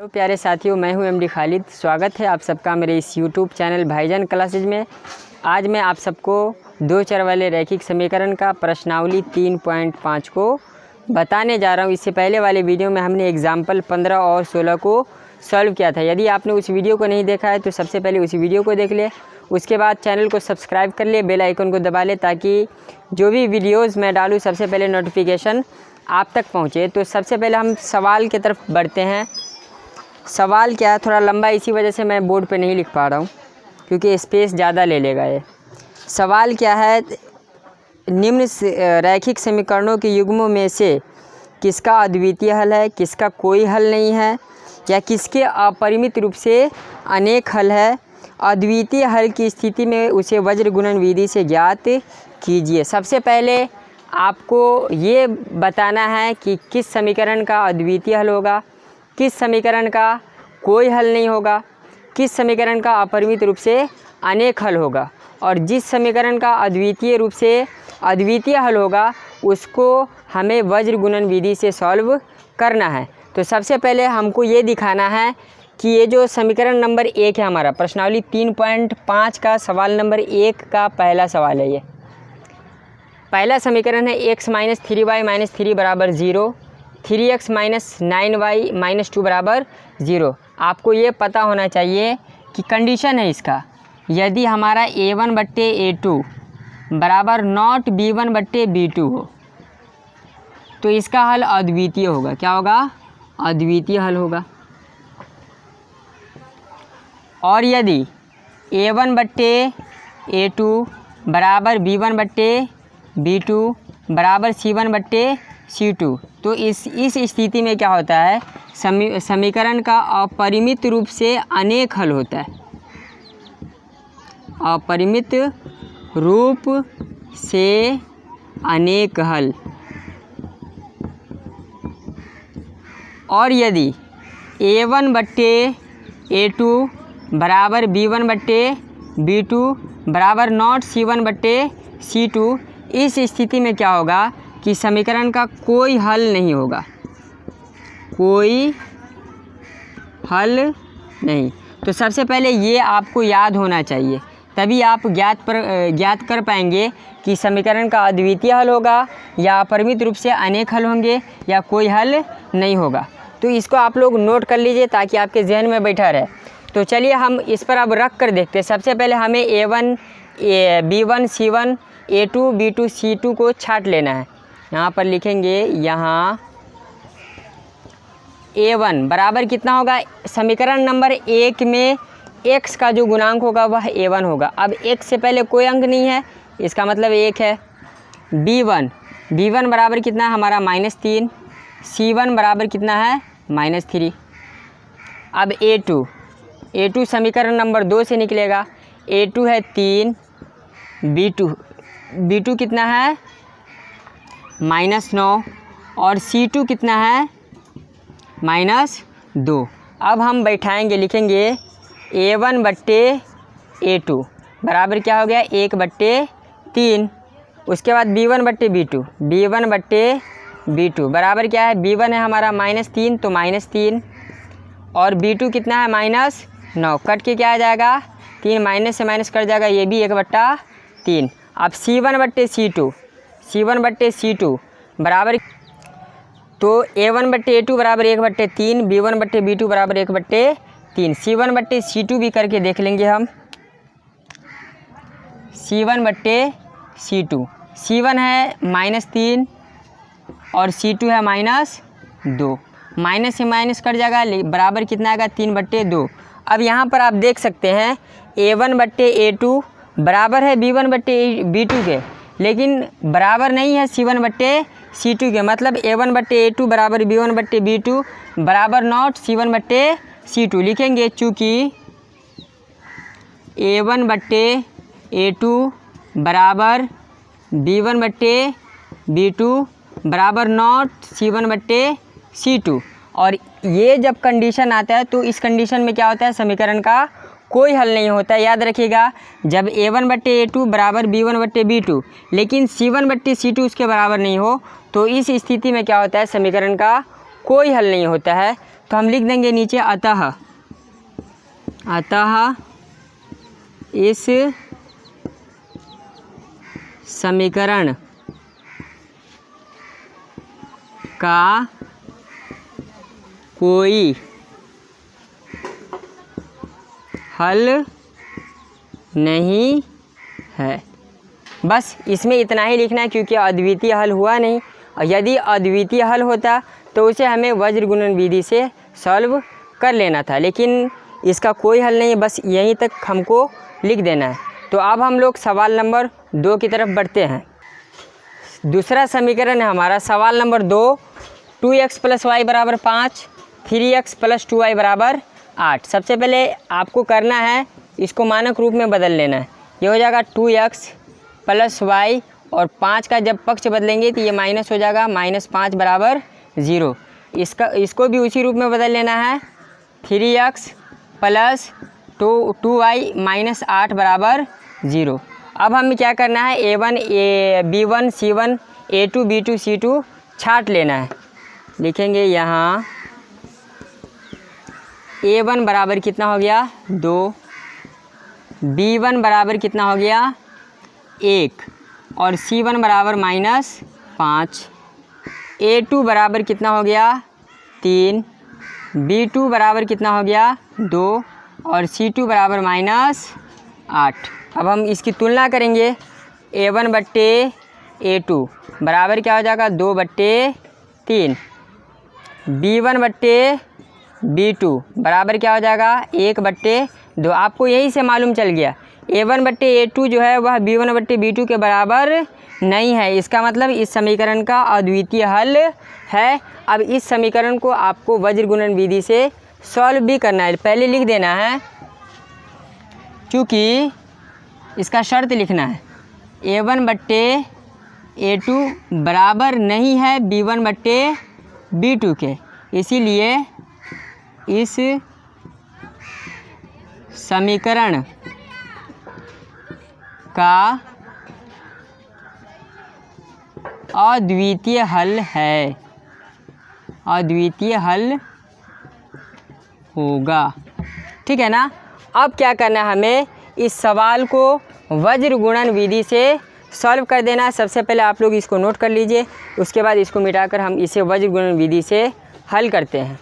तो प्यारे साथियों, मैं हूं एमडी खालिद। स्वागत है आप सबका मेरे इस यूट्यूब चैनल भाईजान क्लासेज में। आज मैं आप सबको दो चर वाले रैखिक समीकरण का प्रश्नावली 3.5 को बताने जा रहा हूं। इससे पहले वाले वीडियो में हमने एग्जाम्पल 15 और 16 को सॉल्व किया था। यदि आपने उस वीडियो को नहीं देखा है तो सबसे पहले उस वीडियो को देख ले, उसके बाद चैनल को सब्सक्राइब कर ले, बेल आइकन को दबा ले ताकि जो भी वीडियोज़ मैं डालूँ सबसे पहले नोटिफिकेशन आप तक पहुँचे। तो सबसे पहले हम सवाल की तरफ बढ़ते हैं। सवाल क्या है, थोड़ा लंबा, इसी वजह से मैं बोर्ड पे नहीं लिख पा रहा हूँ क्योंकि स्पेस ज़्यादा ले लेगा ये। सवाल क्या है, निम्न रैखिक समीकरणों के युग्मों में से किसका अद्वितीय हल है, किसका कोई हल नहीं है, या किसके अपरिमित रूप से अनेक हल है। अद्वितीय हल की स्थिति में उसे वज्र गुणन विधि से ज्ञात कीजिए। सबसे पहले आपको ये बताना है कि किस समीकरण का अद्वितीय हल होगा, किस समीकरण का कोई हल नहीं होगा, किस समीकरण का अपरिमित रूप से अनेक हल होगा, और जिस समीकरण का अद्वितीय रूप से अद्वितीय हल होगा उसको हमें वज्र गुणन विधि से सॉल्व करना है। तो सबसे पहले हमको ये दिखाना है कि ये जो समीकरण नंबर 1 है हमारा, प्रश्नावली 3.5 का सवाल नंबर 1 का पहला सवाल है। ये पहला समीकरण है x - 3y - 3 बराबर 0, 3x - 9y - 2 बराबर 0। आपको ये पता होना चाहिए कि कंडीशन है इसका, यदि हमारा a1/a2 बराबर नॉट b1/b2 हो तो इसका हल अद्वितीय होगा। क्या होगा? अद्वितीय हल होगा। और यदि a1/a2 बराबर b1/b2 बराबर c1/c2 तो इस स्थिति में क्या होता है, समीकरण का अपरिमित रूप से अनेक हल होता है। अपरिमित रूप से अनेक हल। और यदि a1/a2 बराबर b1/b2 बराबर नॉट c1/c2, इस स्थिति में क्या होगा कि समीकरण का कोई हल नहीं होगा, कोई हल नहीं। तो सबसे पहले ये आपको याद होना चाहिए, तभी आप ज्ञात कर पाएंगे कि समीकरण का अद्वितीय हल होगा या अपरिमित रूप से अनेक हल होंगे या कोई हल नहीं होगा। तो इसको आप लोग नोट कर लीजिए ताकि आपके जहन में बैठा रहे। तो चलिए हम इस पर अब रख कर देखते हैं। सबसे पहले हमें a1 b1 c1 a2 b2 c2 को छाट लेना है। यहाँ पर लिखेंगे, यहाँ a1 बराबर कितना होगा, समीकरण नंबर 1 में x का जो गुणांक होगा वह a1 होगा। अब x से पहले कोई अंक नहीं है, इसका मतलब 1 है। b1 बराबर कितना है हमारा -3, c1 बराबर कितना है -3। अब a2 समीकरण नंबर 2 से निकलेगा। a2 है 3, b2 कितना है -9 और c2 कितना है -2। अब हम बैठाएंगे, लिखेंगे a1/a2 बराबर क्या हो गया 1/3। उसके बाद b1/b2 बराबर क्या है, b1 है हमारा -3 तो -3, और b2 कितना है -9। कट के क्या आ जाएगा, 3 माइनस से माइनस कट जाएगा, ये भी 1/3। अब c1/c2 बराबर, तो a1/a2 बराबर 1/3, b1/b2 बराबर 1/3। c1/c2 भी करके देख लेंगे हम। c1/c2, c1 है -3 और c2 है -2, माइनस से माइनस कट जाएगा, बराबर कितना आएगा 3/2। अब यहाँ पर आप देख सकते हैं a1/a2 बराबर है b1/b2 के, लेकिन बराबर नहीं है c1/c2 के। मतलब a1/a2 बराबर b1/b2 बराबर नॉट c1/c2 लिखेंगे, चूँकि a1/a2 बराबर b1/b2 बराबर नॉट c1/c2। और ये जब कंडीशन आता है तो इस कंडीशन में क्या होता है, समीकरण का कोई हल नहीं होता है। याद रखिएगा, जब a1/a2 बराबर b1/b2 लेकिन c1/c2 उसके बराबर नहीं हो तो इस स्थिति में क्या होता है, समीकरण का कोई हल नहीं होता है। तो हम लिख देंगे नीचे अतः इस समीकरण का कोई हल नहीं है। बस इसमें इतना ही लिखना है, क्योंकि अद्वितीय हल हुआ नहीं, और यदि अद्वितीय हल होता तो उसे हमें वज्र गुणन विधि से सॉल्व कर लेना था, लेकिन इसका कोई हल नहीं है, बस यहीं तक हमको लिख देना है। तो अब हम लोग सवाल नंबर 2 की तरफ बढ़ते हैं। दूसरा समीकरण है हमारा सवाल number 2, 2x + y = 5, 3x + 2y = 8। सबसे पहले आपको करना है इसको मानक रूप में बदल लेना है। ये हो जाएगा 2x + y, और 5 का जब पक्ष बदलेंगे तो ये माइनस हो जाएगा, -5 = 0। इसको भी उसी रूप में बदल लेना है, 3x + 2y - 8 = 0। अब हमें क्या करना है, a1 b1 c1 a2 b2 c2 छाट लेना है। लिखेंगे यहाँ a1 बराबर कितना हो गया 2, b1 बराबर कितना हो गया 1, और c1 बराबर -5, a2 बराबर कितना हो गया 3, b2 बराबर कितना हो गया 2, और c2 बराबर -8। अब हम इसकी तुलना करेंगे, a1 बट्टे a2 बराबर क्या हो जाएगा 2/3, b1 बट्टे b2 बराबर क्या हो जाएगा 1/2। आपको यही से मालूम चल गया a1 बट्टे a2 जो है वह b1 बट्टे b2 के बराबर नहीं है। इसका मतलब इस समीकरण का अद्वितीय हल है। अब इस समीकरण को आपको वज्र गुणन विधि से सॉल्व भी करना है। पहले लिख देना है, क्योंकि इसका शर्त लिखना है, a1 बट्टे a2 बराबर नहीं है b1 बट्टे b2 के, इसीलिए इस समीकरण का अद्वितीय हल है, अद्वितीय हल होगा। ठीक है ना। अब क्या करना है, हमें इस सवाल को वज्र गुणन विधि से सॉल्व कर देना है। सबसे पहले आप लोग इसको नोट कर लीजिए, उसके बाद इसको मिटाकर हम इसे वज्र गुणन विधि से हल करते हैं।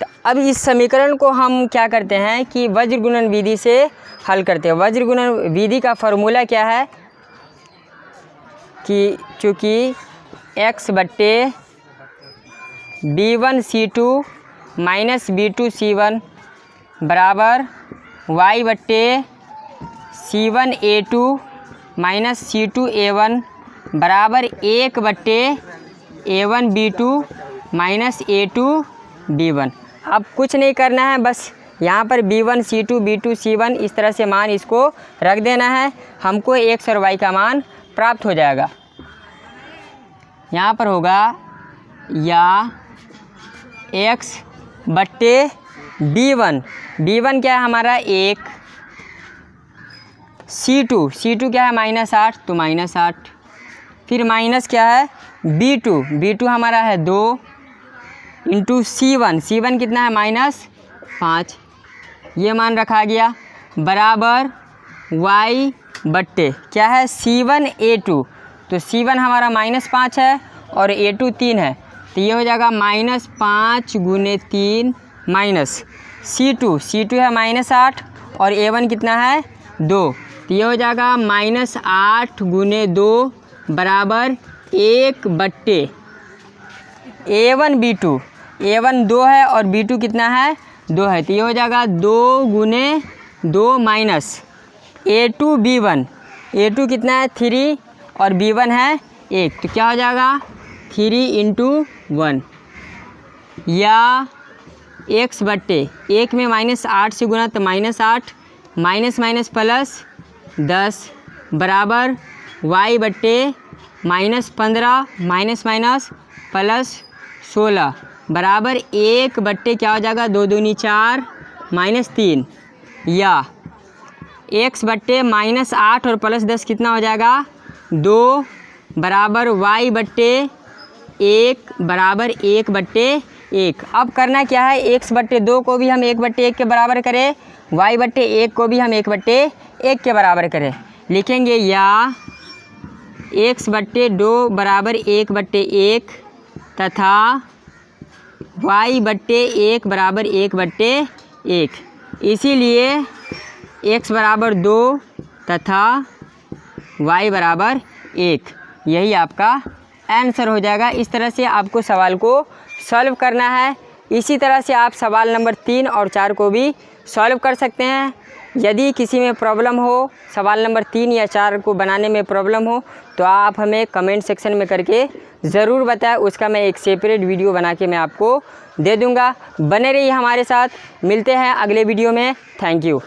तो अब इस समीकरण को हम क्या करते हैं कि वज्र गुणन विधि से हल करते हैं। वज्र गुणन विधि का फॉर्मूला क्या है कि चूँकि x बट्टे b1 c2 minus b2 c1 बराबर y बट्टे c1 a2 minus c2 a1 बराबर 1 बट्टे a1 b2 minus a2 b1। अब कुछ नहीं करना है, बस यहाँ पर b1 c2 b2 c1 इस तरह से मान इसको रख देना है, हमको x और y का मान प्राप्त हो जाएगा। यहाँ पर होगा या x बट्टे b1, b1 क्या है हमारा 1, c2 क्या है -8 तो -8, फिर माइनस क्या है b2 हमारा है 2 इंटू c1 कितना है -5, ये मान रखा गया बराबर y बट्टे क्या है c1 a2, तो c1 हमारा -5 है और a2 3 है, तो ये हो जाएगा -5 × 3 माइनस c2 है -8 और a1 कितना है 2, तो ये हो जाएगा -8 × 2 बराबर 1 बट्टे a1 2 है और b2 कितना है 2 है, तो ये हो जाएगा 2 × 2 माइनस a2 b1 कितना है 3 और b1 है 1, तो क्या हो जाएगा 3 × 1 या x बट्टे 1 में -8 से गुना तो -8 माइनस प्लस 10 बराबर y बट्टे -15 माइनस प्लस 16 बराबर 1 बट्टे क्या हो जाएगा 2 दूनी 4 -3 या x बट्टे -8 और प्लस 10 कितना हो जाएगा 2 बराबर y बट्टे 1 बराबर 1 बट्टे 1। अब करना क्या है, x/2 को भी हम 1/1 के बराबर करें, y/1 को भी हम 1/1 के बराबर करें। लिखेंगे या x/2 बराबर 1/1 तथा y/1 बराबर 1/1। इसीलिए x बराबर 2 तथा y बराबर 1, यही आपका आंसर हो जाएगा। इस तरह से आपको सवाल को सॉल्व करना है। इसी तरह से आप सवाल नंबर 3 और 4 को भी सॉल्व कर सकते हैं। यदि किसी में प्रॉब्लम हो, सवाल नंबर 3 या 4 को बनाने में प्रॉब्लम हो, तो आप हमें कमेंट सेक्शन में करके ज़रूर बताएं। उसका मैं एक सेपरेट वीडियो बना के मैं आपको दे दूँगा। बने रहिए हमारे साथ, मिलते हैं अगले वीडियो में। Thank you.